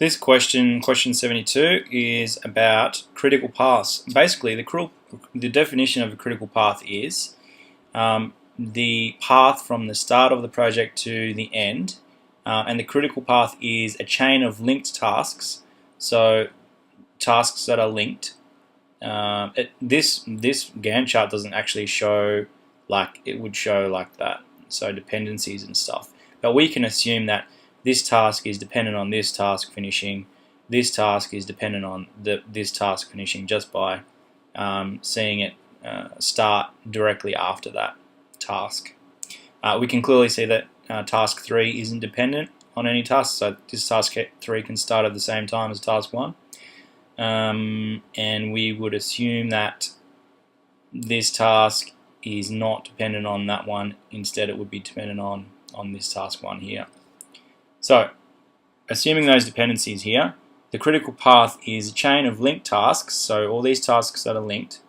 This question 72, is about critical paths. Basically, the definition of a critical path is the path from the start of the project to the end, and the critical path is a chain of linked tasks, so tasks that are linked. This Gantt chart doesn't actually show like it would show like that, so dependencies and stuff, but we can assume that this task is dependent on this task finishing, this task is dependent on this task finishing, just by seeing it start directly after that task. We can clearly see that task 3 isn't dependent on any task, so this task 3 can start at the same time as task 1. And we would assume that this task is not dependent on that one, instead it would be dependent on this task 1 here. So, assuming those dependencies here, the critical path is a chain of linked tasks, so all these tasks that are linked,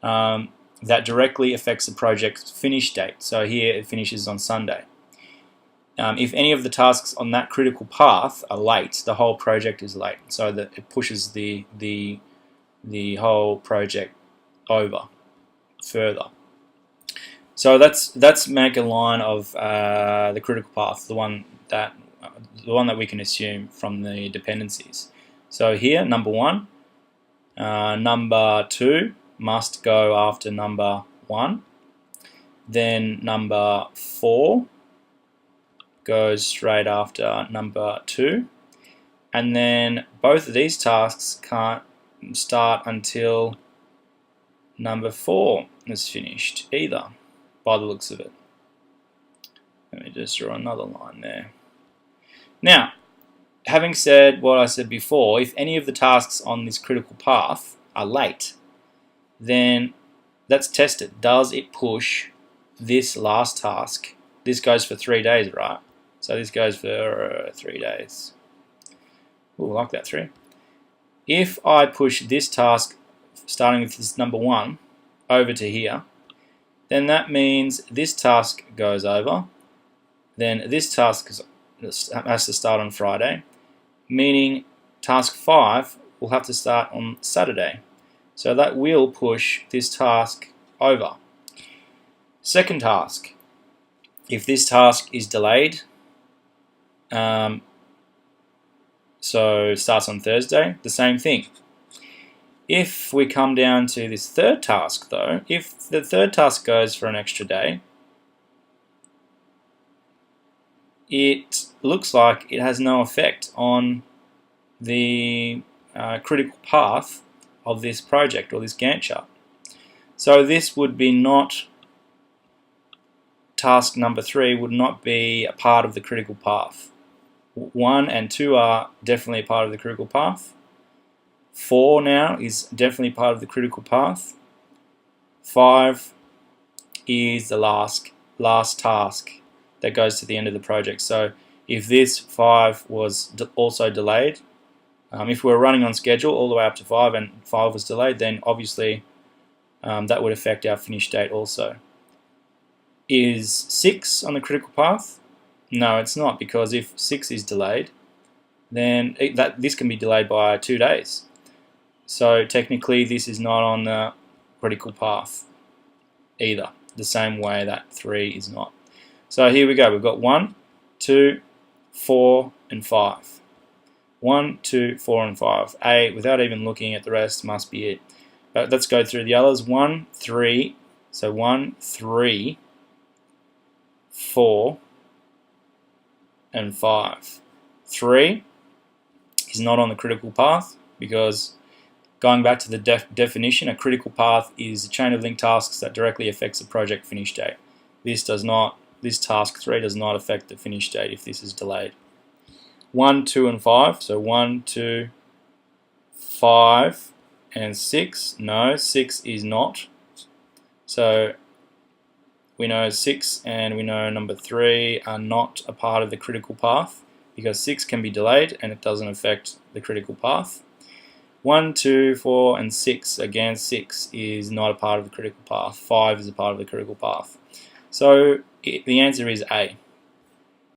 that directly affects the project's finish date. So here it finishes on Sunday. If any of the tasks on that critical path are late, the whole project is late, so that it pushes the whole project over further. So that's make a line of the critical path, the one that we can assume from the dependencies. So here, number 1, number 2 must go after number 1. Then number 4 goes straight after number 2. And then both of these tasks can't start until number 4 is finished either, by the looks of it. Let me just draw another line there. Now, having said what I said before, if any of the tasks on this critical path are late, then let's test it. Does it push this last task? This goes for 3 days, right? So this goes for 3 days. Ooh, I like that 3. If I push this task, starting with this number 1, over to here, then that means this task goes over. Then this task has to start on Friday, meaning task 5 will have to start on Saturday. So that will push this task over. Second task, if this task is delayed, so starts on Thursday, the same thing. If we come down to this third task though, if the third task goes for an extra day, it looks like it has no effect on the critical path of this project or this Gantt chart. So this would be not, task number 3 would not be a part of the critical path. 1 and 2 are definitely a part of the critical path. 4 now is definitely part of the critical path. 5 is the last task that goes to the end of the project. So if this 5 was also delayed, if we were running on schedule all the way up to 5 and 5 was delayed, then obviously that would affect our finish date also. Is 6 on the critical path? No, it's not, because if 6 is delayed, then this can be delayed by 2 days. So technically this is not on the critical path either, the same way that 3 is not. So here we go, we've got 1, 2, 4 and 5. 1, 2, 4 and 5. A, without even looking at the rest, must be it. But let's go through the others. 1, 3, so 1, 3, 4 and 5. 3 is not on the critical path, because going back to the definition, a critical path is a chain of linked tasks that directly affects the project finish date. This does not. This task 3 does not affect the finish date if this is delayed. 1, 2 and 5, so 1, 2, 5 and 6. No, 6 is not. So we know 6 and we know number 3 are not a part of the critical path, because 6 can be delayed and it doesn't affect the critical path. 1, 2, 4 and 6, again 6 is not a part of the critical path. 5 is a part of the critical path. So the answer is A.